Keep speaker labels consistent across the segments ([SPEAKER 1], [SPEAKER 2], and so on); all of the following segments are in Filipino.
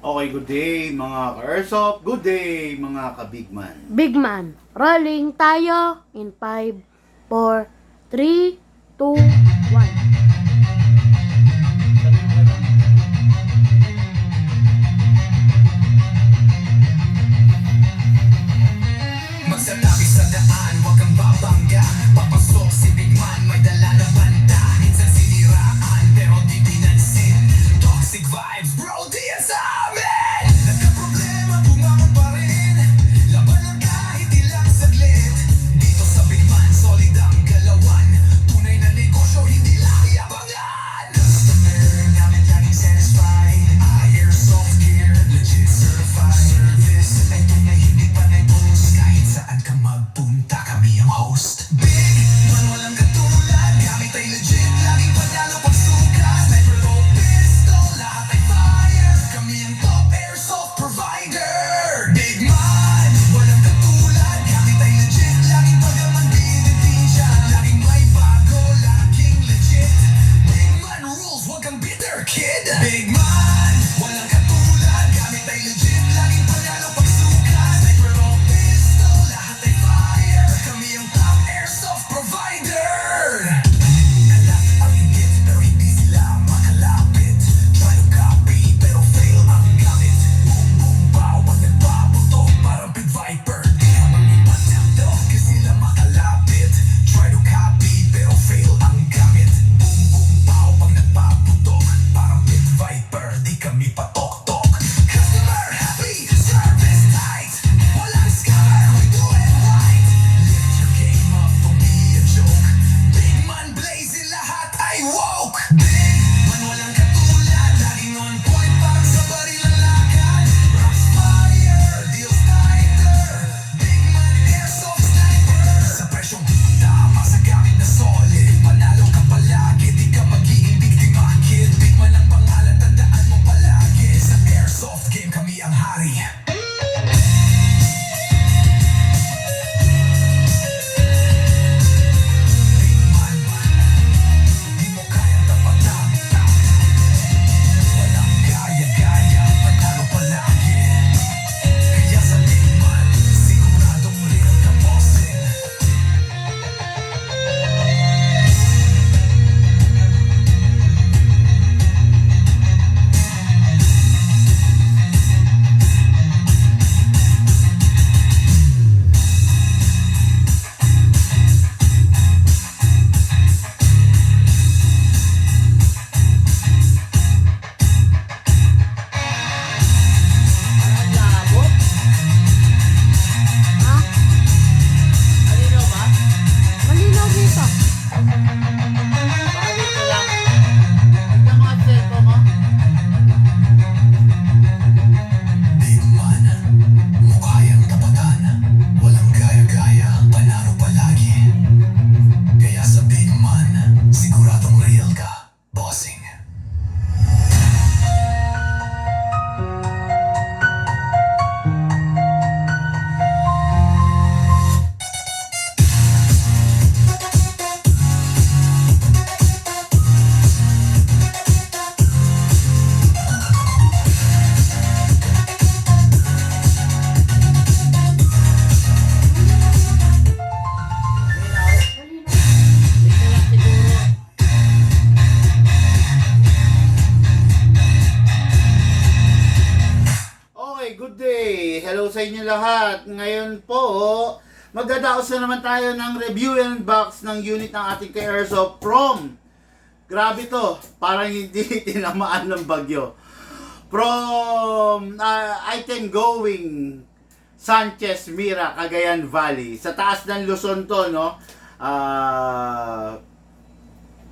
[SPEAKER 1] Okay, good day mga ka-airsoft. Good day mga ka-bigman.
[SPEAKER 2] Big man, rolling tayo in 5, 4, 3, 2, 1.
[SPEAKER 3] Magsatabi sa daan, wag kang babangga. Papasok si Big Man, may dala na banda. Minsan siniraan, pero di pinansin. Toxic vibes, bro, di yan sa amin. Nagka-problema, bumangon pa rin. Laban lang kahit ilang saglit. Dito sa Big Man, solid ang galawan. Tunay na negosyo, hindi lang yabangan. Customer namin laging satisfied. Airsoft gear, legit certified. Service, ay tunay, hindi pa na-post. Kahit saan ka magpunta, kami ang host. Big Man, walang katulad. Gamit ay legit, laging panalo pag sukat. Sniper o pistol, lahat ay fire. Kami ang top airsoft provider. Big Man, walang katulad. Gamit ay legit, laging pagaman binitin siya. Laging may bago, laging legit. Big Man rules, wag kang bitter, kid. Big Man, walang katulad. Gamit ay legit, laging panalo pag sukat. Sniper o pistol, lahat ay fire. Kami ang top airsoft provider. Alam ang higit, pero hindi sila makalapit. Try to copy, pero fail ang gamit. Boom, boom, pow, pag nagpaputok, parang Pit Viper. Di habang ipatagdo, kasi sila makalapit. Try to copy, pero fail ang gamit. Boom, boom, pow, pag nagpaputok, parang Pit Viper. Di kami patok-tok. Customer happy, service tight. Walang scammer, we do it right. Lift your game up, don't be a joke. Big Man blazing, lahat ay woke. Big Man walang katulad, laging on point, parang sa baril ang lakad. Rocks fire, deals tighter. Big Man airsoft sniper. Sa presyong tama, sa gamit na solid. Panalo ka palagi, di ka magiging biktima, kid. Big Man ang pangalan, tandaan mo palagi. Sa airsoft game, kami ang hari. Di mo kayang tapatan. Walang gaya-gaya, panalo palagi. Kaya sa Big Man, siguradong real ka bossing.
[SPEAKER 2] Ha? Malinaw dito.
[SPEAKER 3] Big Man, mo kayang tapatan. Walang gaya-gaya, panalo palagi. Kaya sa Big Man, siguradong real ka, bossing.
[SPEAKER 1] Okay, good day. Hello sa inyo lahat. Ngayon po, magdadaos na naman tayo ng review and box ng unit ng ating ka-airsoft from, grabe to, parang hindi tinamaan ng bagyo. From item going Sanchez Mira, Cagayan Valley. Sa taas ng Luzon to, no?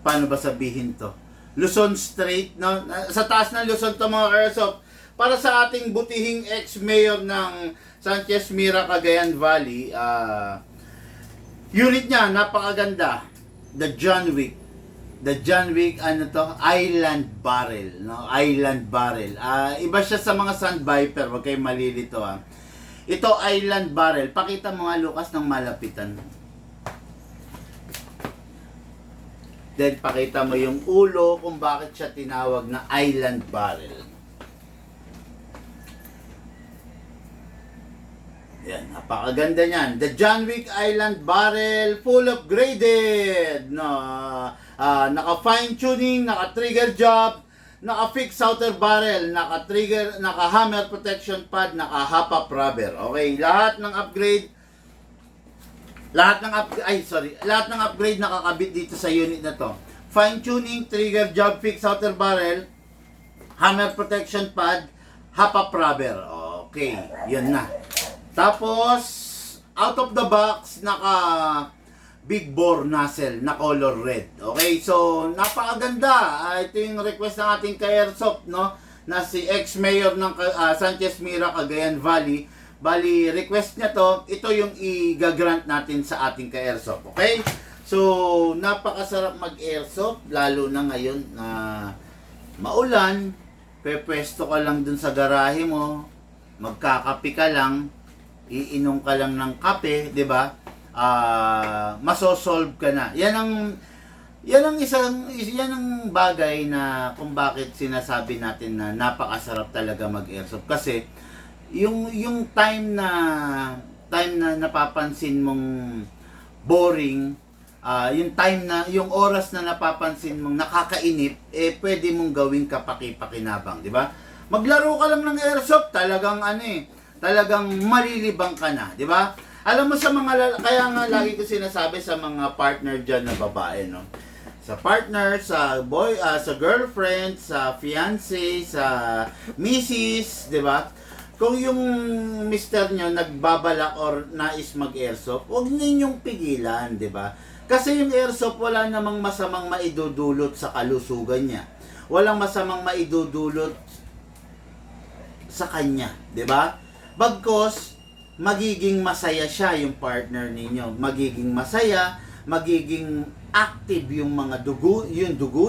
[SPEAKER 1] Paano ba sabihin to? Luzon Strait, no? Sa taas ng Luzon to mga airsoft. Para sa ating butihing ex-mayor ng Sanchez Mira, Cagayan Valley, unit niya, napakaganda. The John Wick. The John Wick, ano to? Island Barrel. No? Island Barrel. Iba siya sa mga Sun Viper. Huwag kayong malilito, ha. Ito, Island Barrel. Pakita mo nga, Lucas, ng malapitan. Then pakita mo yung ulo kung bakit siya tinawag na island barrel. Yan, napakaganda niyan. The John Wick Island Barrel, full upgraded. No, naka fine tuning, naka trigger job, naka fixed outer barrel, naka trigger, naka hammer protection pad, naka hop-up rubber. Okay, lahat ng upgrade lahat ng upgrade nakakabit dito sa unit na to. Fine tuning, trigger job, fixed outer barrel, hammer protection pad, hop-up rubber. Okay, yun na. Tapos, out of the box, naka big bore nozzle na color red. Okay, so napakaganda. Ito yung request ng ating ka-airsoft, no? Na si ex-mayor ng Sanchez Mira, Cagayan Valley. Bali, request niya to. Ito yung i-grant natin sa ating ka-airsoft. Okay? So, napakasarap mag-airsoft, lalo na ngayon na maulan. Pepwesto ka lang dun sa garahe mo. Magkakape ka lang. Iinom ka lang ng kape, di ba? Masosolve ka na. Yan ang bagay na kung bakit sinasabi natin na napakasarap talaga mag-airsoft. Kasi yung time na napapansin mong boring, yung oras na napapansin mong nakakainip, pwede mong gawing kapaki-pakinabang, di ba? Maglaro ka lang ng airsoft, talagang talagang malilibang ka na, di ba? Alam mo sa kaya nga lagi ko sinasabi sa mga partner diyan na babae, no? Sa partner, sa sa girlfriend, sa fiancé, sa misis, di ba? Kung yung mister nyo nagbabalak or nais mag-airsoft, huwag ninyong pigilan, di ba? Kasi yung airsoft wala namang masamang maidudulot sa kalusugan niya. Walang masamang maidudulot sa kanya, di ba? Bagkos, magiging masaya siya yung partner ninyo. Magiging masaya, magiging active yung mga dugo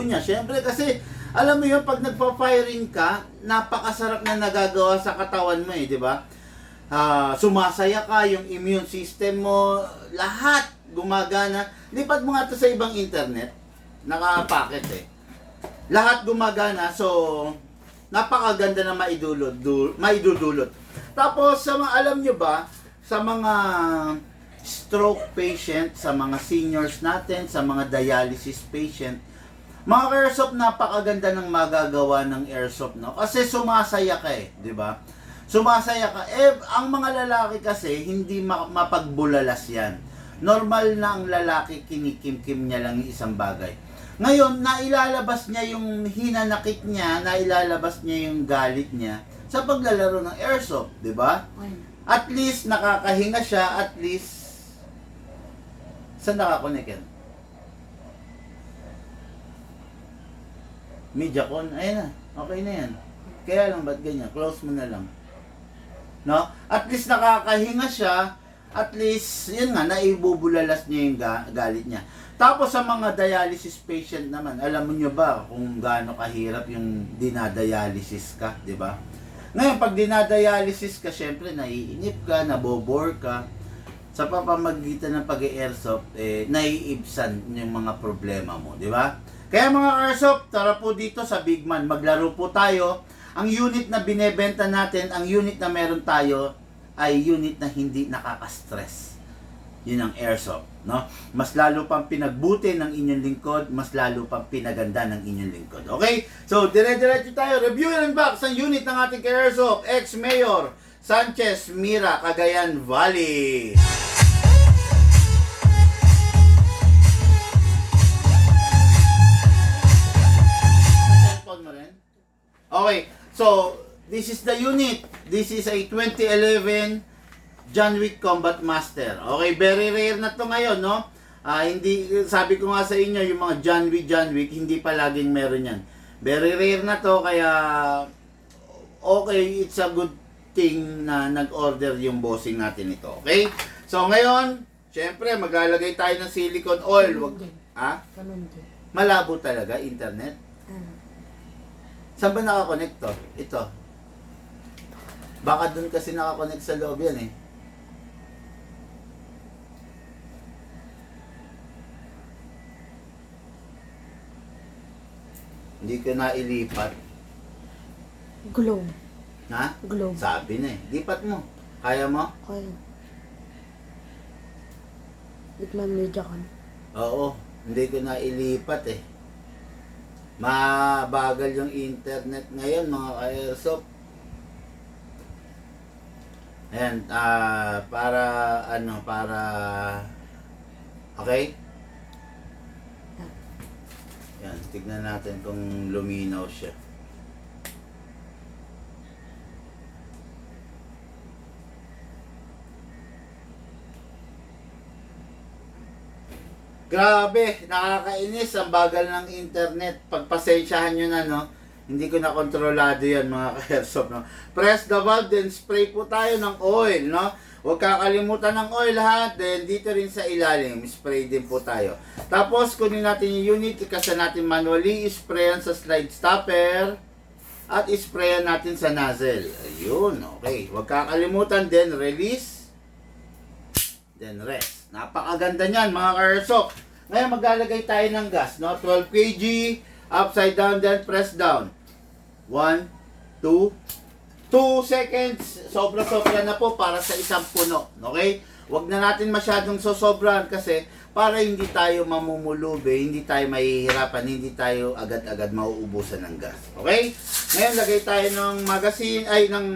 [SPEAKER 1] niya. Siyempre kasi alam mo yun, pag nagpa-firing ka, napakasarap na nagagawa sa katawan mo di ba? Sumasaya ka, yung immune system mo, lahat gumagana. Lipat mo nga to sa ibang internet, naka-packet Lahat gumagana, so napakaganda na maidudulot. Tapos, alam nyo ba, sa mga stroke patient, sa mga seniors natin, sa mga dialysis patient, mga airsoft, napakaganda ng magagawa ng airsoft, no? Kasi sumasaya ka di ba? Sumasaya ka. Ang mga lalaki kasi, hindi mapagbulalas yan. Normal na ang lalaki, kinikim-kim niya lang yung isang bagay. Ngayon, nailalabas niya yung hinanakit niya, nailalabas niya yung galit niya sa paglalaro ng airsoft, di ba? At least, nakakahinga siya, at least, saan nakakonect yan? Mediacon, ayun na, okay na yan. Kaya lang, ba't ganyan? Close mo na lang. No? At least nakakahinga siya, at least, yun nga, naibubulalas niya yung galit niya. Tapos sa mga dialysis patient naman, alam mo nyo ba kung gaano kahirap yung dinadialysis ka, di ba? Ngayon, pag dinadialysis ka, syempre, naiinip ka, nabobore ka. Sa pamamagitan ng pag-airsoft, naiibsan yung mga problema mo, di ba? Kaya mga airsoft, tara po dito sa Big Man, maglaro po tayo. Ang unit na binebenta natin, ang unit na meron tayo, ay unit na hindi nakaka-stress. Yun ang airsoft, no? Mas lalo pang pinagbuti ng inyong lingkod, mas lalo pang pinaganda ng inyong lingkod. Okay? So, dire-diretso tayo. Review and box ang unit ng ating airsoft, ex-mayor Sanchez Mira, Cagayan Valley. Okay, so this is the unit. This is a 2011 John Wick Combat Master. Okay, very rare na to ngayon, no? Hindi, sabi ko nga sa inyo, yung mga John Wick, hindi pa laging meron yan. Very rare na to, kaya okay, it's a good thing na nag-order yung bossing natin ito. Okay? So ngayon, syempre, maglalagay tayo ng silicone oil. Malabo talaga, internet. Saan ba nakakonect to? Ito. Baka dun kasi nakakonect sa loob yan Hindi ko na ilipat.
[SPEAKER 2] Globe.
[SPEAKER 1] Ha?
[SPEAKER 2] Globe.
[SPEAKER 1] Sabi na Lipat mo. Kaya mo?
[SPEAKER 2] Okay. Bigman Media Con.
[SPEAKER 1] Oo, hindi ko na ilipat eh. Mabagal yung internet ngayon mga ka-airsoft. Ayan, para okay? Yan, tignan natin kung luminaw siya. Grabe, nakakainis ang bagal ng internet. Pagpasensyahan nyo na, no? Hindi ko na kontrolado yan, mga ka-airsoft, no? Press the valve, then spray po tayo ng oil, no? Huwag kakalimutan ng oil, ha? Then, dito rin sa ilalim, spray din po tayo. Tapos, kunin natin yung unit, ikasa natin manually, sprayan sa slide stopper, at sprayan natin sa nozzle. Ayun, okay. Huwag kakalimutan, then release, then rest. Napakaganda niyan, mga ka-airsoft. Ngayon, maglalagay tayo ng gas, no? 12 kg, upside down, then press down. 1, 2 seconds. Sobra-sobra na po para sa isang puno. Okay? Huwag na natin masyadong sosobran kasi para hindi tayo mamumulubi, hindi tayo mahihirapan, hindi tayo agad-agad mauubusan ng gas. Okay? Ngayon, lagay tayo ng magazine, ng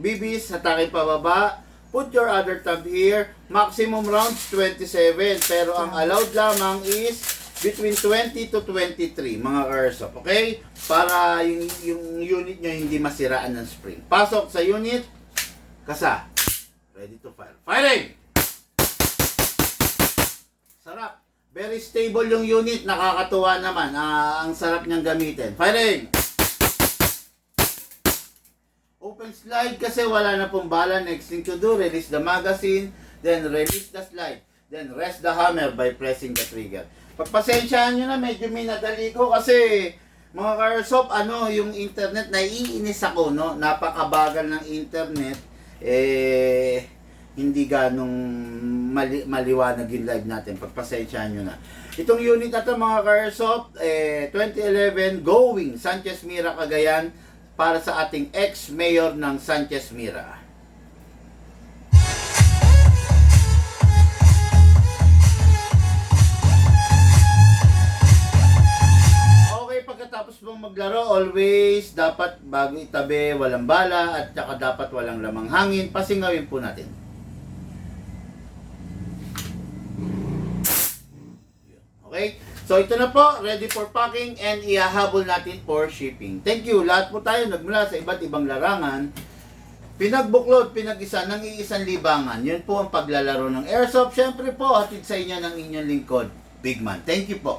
[SPEAKER 1] bibis sa takip pababa. Put your other thumb here. Maximum rounds 27. Pero ang allowed lamang is between 20 to 23 mga airsoft. Okay? Para yung unit nyo hindi masiraan ng spring. Pasok sa unit. Kasa. Ready to fire. Firing! Sarap. Very stable yung unit. Nakakatuwa naman. Ang sarap niyang gamitin. Firing! Open slide kasi wala na pong bala. Next thing to do, release the magazine, then release the slide, then rest the hammer by pressing the trigger. Pagpasensyahan nyo na, medyo minadali ko kasi mga ka-airsoft, yung internet, naiinis ako, no? Napakabagal ng internet, hindi ganong maliwanag yung live natin. Pagpasensyahan nyo na. Itong unit na to mga ka-airsoft, 2011 going Sanchez Mira, Cagayan, para sa ating ex-mayor ng Sanchez Mira. Okay, pagkatapos mong maglaro, always dapat bago itabi, walang bala at saka dapat walang lamang hangin. Pasingawin po natin. Okay? So ito na po, ready for packing and ihahabol natin for shipping. Thank you. Lahat po tayo nagmula sa iba't ibang larangan. Pinagbuklod, pinag-isa ng iisang libangan. Yun po ang paglalaro ng airsoft. Siyempre po, hatid sa inyo ng inyong lingkod, Bigman. Thank you po.